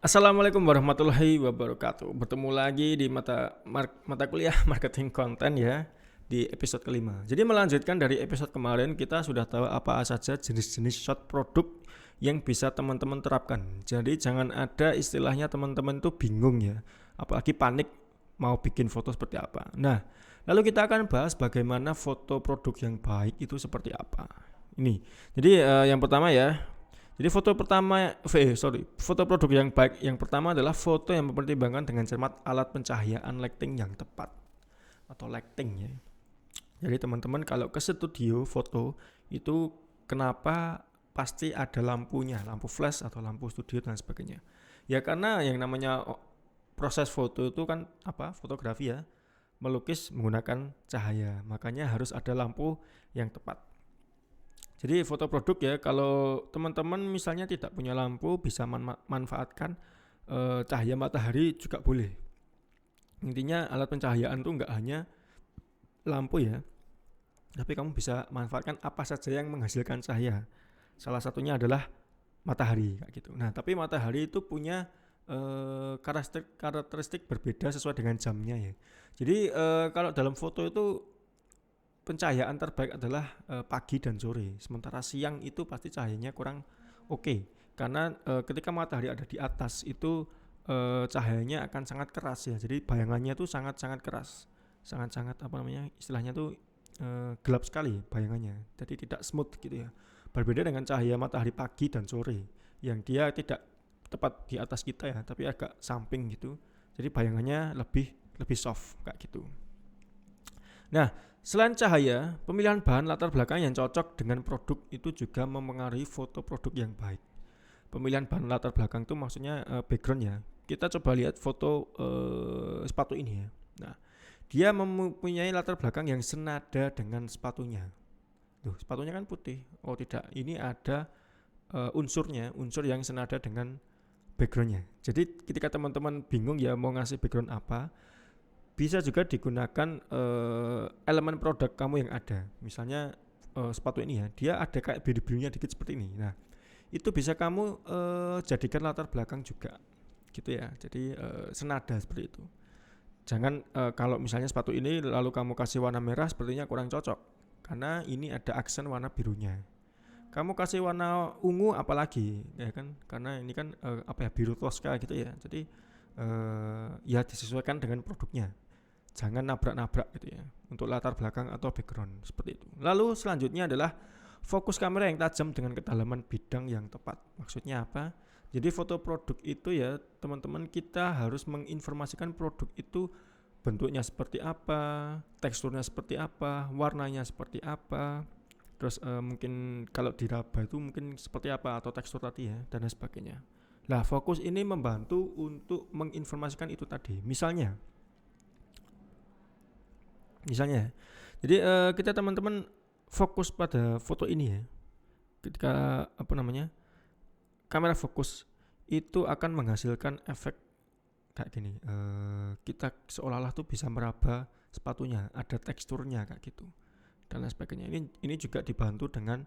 Assalamualaikum warahmatullahi wabarakatuh. Bertemu lagi di mata kuliah marketing konten ya di episode kelima. Jadi melanjutkan dari episode kemarin, kita sudah tahu apa saja jenis-jenis short produk yang bisa teman-teman terapkan. Jadi jangan ada istilahnya teman-teman tuh bingung ya, apalagi panik mau bikin foto seperti apa. Nah, lalu kita akan bahas bagaimana foto produk yang baik itu seperti apa. Ini. Jadi yang pertama ya, jadi foto produk yang baik yang pertama adalah foto yang mempertimbangkan dengan cermat alat pencahayaan lighting yang tepat atau lighting ya. Jadi teman-teman kalau ke studio foto itu kenapa pasti ada lampunya, lampu flash atau lampu studio dan sebagainya. Ya karena yang namanya proses foto itu kan fotografi ya, melukis menggunakan cahaya. Makanya harus ada lampu yang tepat. Jadi foto produk ya, kalau teman-teman misalnya tidak punya lampu, bisa manfaatkan cahaya matahari juga boleh. Intinya alat pencahayaan itu nggak hanya lampu ya, tapi kamu bisa manfaatkan apa saja yang menghasilkan cahaya. Salah satunya adalah matahari kayak gitu. Nah, tapi matahari itu punya karakteristik berbeda sesuai dengan jamnya ya. Jadi kalau dalam foto itu pencahayaan terbaik adalah pagi dan sore. Sementara siang itu pasti cahayanya kurang oke. Karena ketika matahari ada di atas itu cahayanya akan sangat keras ya. Jadi bayangannya itu sangat-sangat keras. Sangat-sangat istilahnya tuh gelap sekali bayangannya. Jadi tidak smooth gitu ya. Berbeda dengan cahaya matahari pagi dan sore yang dia tidak tepat di atas kita ya, tapi agak samping gitu. Jadi bayangannya lebih soft kayak gitu. Nah, selain cahaya, pemilihan bahan latar belakang yang cocok dengan produk itu juga mempengaruhi foto produk yang baik. Pemilihan bahan latar belakang itu maksudnya background ya. Kita coba lihat foto sepatu ini ya. Nah, dia mempunyai latar belakang yang senada dengan sepatunya. Tuh, sepatunya kan putih. Oh tidak, ini ada unsur yang senada dengan backgroundnya. Jadi ketika teman-teman bingung ya mau ngasih background apa, bisa juga digunakan elemen produk kamu yang ada. Misalnya sepatu ini ya, dia ada kayak biru-birunya dikit seperti ini. Nah, itu bisa kamu jadikan latar belakang juga, gitu ya. Jadi senada seperti itu. Jangan kalau misalnya sepatu ini lalu kamu kasih warna merah, sepertinya kurang cocok, karena ini ada aksen warna birunya. Kamu kasih warna ungu apalagi, ya kan? Karena ini kan biru toska gitu ya. Jadi ya disesuaikan dengan produknya. Jangan nabrak-nabrak gitu ya untuk latar belakang atau background seperti itu. Lalu selanjutnya adalah fokus kamera yang tajam dengan kedalaman bidang yang tepat. Maksudnya apa? Jadi foto produk itu ya teman-teman, kita harus menginformasikan produk itu bentuknya seperti apa, teksturnya seperti apa, warnanya seperti apa, terus mungkin kalau diraba itu mungkin seperti apa atau tekstur tadi ya, dan sebagainya. Nah, fokus ini membantu untuk menginformasikan itu tadi. Misalnya, jadi kita teman-teman fokus pada foto ini ya. Ketika kamera fokus itu akan menghasilkan efek kayak gini. Kita seolah-olah tuh bisa meraba sepatunya, ada teksturnya kayak gitu dan lain sebagainya. Ini juga dibantu dengan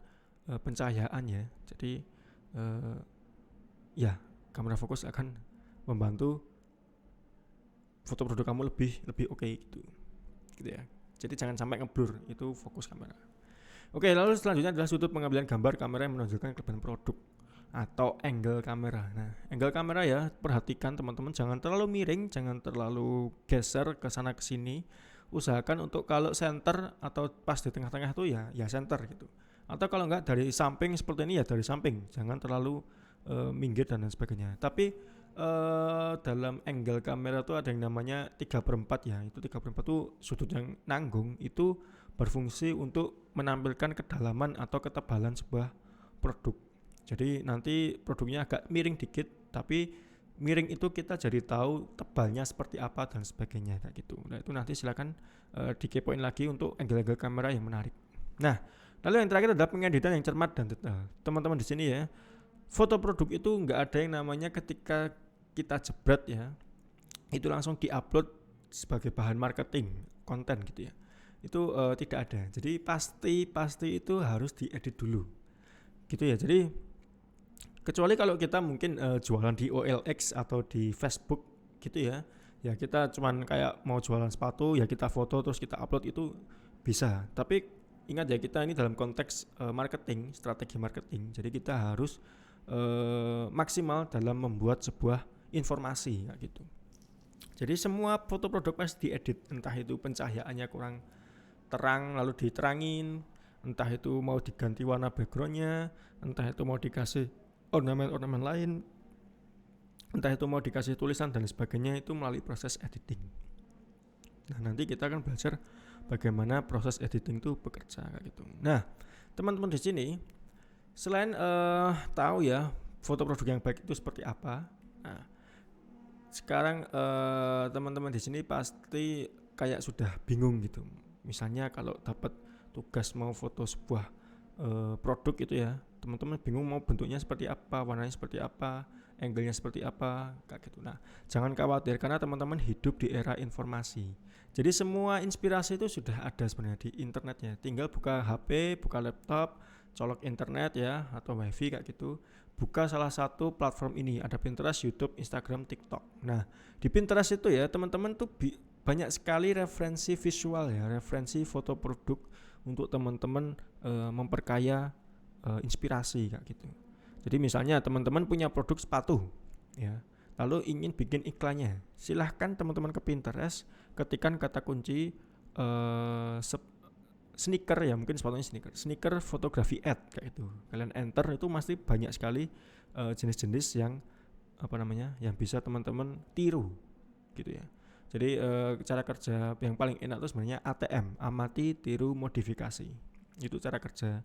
pencahayaan ya. Jadi ya kamera fokus akan membantu foto produk kamu lebih oke gitu ya. Jadi jangan sampai ngeblur, itu fokus kamera. Oke, lalu selanjutnya adalah sudut pengambilan gambar kamera yang menunjukkan kelebihan produk atau angle kamera. Nah, angle kamera ya, perhatikan teman-teman, jangan terlalu miring, jangan terlalu geser ke sana ke sini. Usahakan untuk kalau center atau pas di tengah-tengah itu ya center gitu. Atau kalau enggak dari samping seperti ini ya dari samping, jangan terlalu minggir dan lain sebagainya. Tapi dalam angle kamera tuh ada yang namanya 3/4 ya. Itu 3/4 tuh sudut yang nanggung, itu berfungsi untuk menampilkan kedalaman atau ketebalan sebuah produk. Jadi nanti produknya agak miring dikit, tapi miring itu kita jadi tahu tebalnya seperti apa dan sebagainya kayak gitu. Nah, itu nanti silakan dikepoin lagi untuk angle-angle kamera yang menarik. Nah, lalu yang terakhir adalah pengeditan yang cermat dan detail. Teman-teman di sini ya, foto produk itu nggak ada yang namanya ketika kita jebret ya itu langsung diupload sebagai bahan marketing konten gitu ya. Itu tidak ada. Jadi pasti itu harus diedit dulu gitu ya. Jadi Kecuali kalau kita mungkin jualan di OLX atau di Facebook gitu ya. Ya kita cuman kayak mau jualan sepatu ya kita foto terus kita upload itu bisa. Tapi ingat ya kita ini dalam konteks marketing, strategi marketing. Jadi kita harus maksimal dalam membuat sebuah informasi kayak gitu. Jadi semua foto produk pasti diedit, entah itu pencahayaannya kurang terang lalu diterangin, entah itu mau diganti warna backgroundnya, entah itu mau dikasih ornamen-ornamen lain, entah itu mau dikasih tulisan dan sebagainya, itu melalui proses editing. Nah nanti kita akan belajar bagaimana proses editing itu bekerja kayak gitu. Nah teman-teman di sini selain tahu ya foto produk yang baik itu seperti apa, nah sekarang teman-teman di sini pasti kayak sudah bingung gitu. Misalnya kalau dapat tugas mau foto sebuah produk itu ya, teman-teman bingung mau bentuknya seperti apa, warnanya seperti apa, angle-nya seperti apa, kayak gitu. Nah, jangan khawatir karena teman-teman hidup di era informasi. Jadi semua inspirasi itu sudah ada sebenarnya di internetnya. Tinggal buka HP, buka laptop, colok internet ya atau wifi kayak gitu. Buka salah satu platform ini, ada Pinterest, YouTube, Instagram, TikTok. Nah, di Pinterest itu ya teman-teman tuh banyak sekali referensi visual ya, referensi foto produk untuk teman-teman memperkaya inspirasi kayak gitu. Jadi misalnya teman-teman punya produk sepatu ya, lalu ingin bikin iklannya, silahkan teman-teman ke Pinterest, ketikkan kata kunci sneaker ya, mungkin sepatunya sneaker fotografi ad kayak itu. Kalian enter itu masih banyak sekali jenis-jenis yang yang bisa teman-teman tiru gitu ya. Jadi cara kerja yang paling enak itu sebenarnya ATM, amati, tiru, modifikasi. Itu cara kerja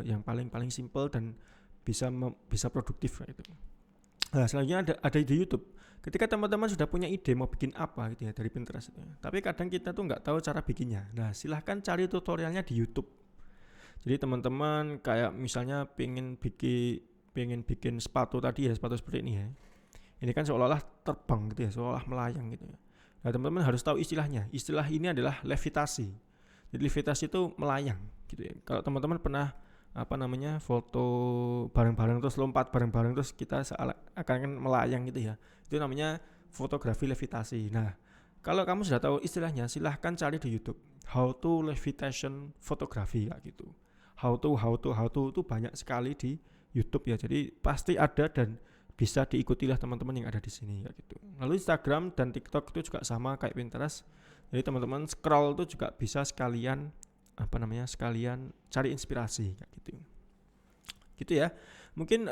yang paling simple dan bisa produktif kayak itu. Nah, selanjutnya ada di YouTube. Ketika teman-teman sudah punya ide mau bikin apa gitu ya dari Pinterest itu. Tapi kadang kita tuh nggak tahu cara bikinnya. Nah, silahkan cari tutorialnya di YouTube. Jadi teman-teman kayak misalnya pengen bikin sepatu tadi ya, sepatu seperti ini ya. Ini kan seolah-olah terbang gitu ya, seolah melayang gitu ya. Nah, teman-teman harus tahu istilahnya. Istilah ini adalah levitasi. Jadi levitasi itu melayang gitu ya. Kalau teman-teman pernah foto bareng-bareng terus lompat bareng-bareng terus kita akan melayang gitu ya, itu namanya fotografi levitasi. Nah kalau kamu sudah tahu istilahnya silahkan cari di YouTube how to levitation photography kayak gitu. How to itu banyak sekali di YouTube ya, jadi pasti ada dan bisa diikutilah teman-teman yang ada di sini kayak gitu. Lalu Instagram dan TikTok itu juga sama kayak Pinterest, jadi teman-teman scroll itu juga bisa sekalian sekalian cari inspirasi kayak gitu ya. Mungkin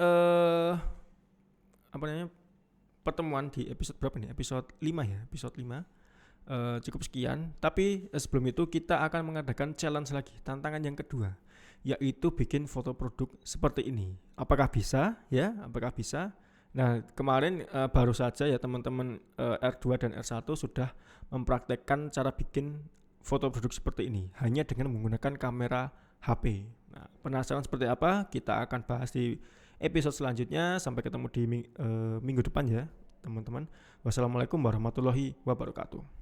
pertemuan di episode berapa nih, episode 5 ya, episode 5 cukup sekian. Tapi sebelum itu kita akan mengadakan challenge lagi, tantangan yang kedua, yaitu bikin foto produk seperti ini. Apakah bisa ya, apakah bisa? Nah kemarin baru saja ya teman-teman R2 dan R1 sudah mempraktekkan cara bikin foto produk seperti ini hanya dengan menggunakan kamera HP. Nah, penasaran seperti apa? Kita akan bahas di episode selanjutnya. Sampai ketemu di minggu depan ya, teman-teman. Wassalamualaikum warahmatullahi wabarakatuh.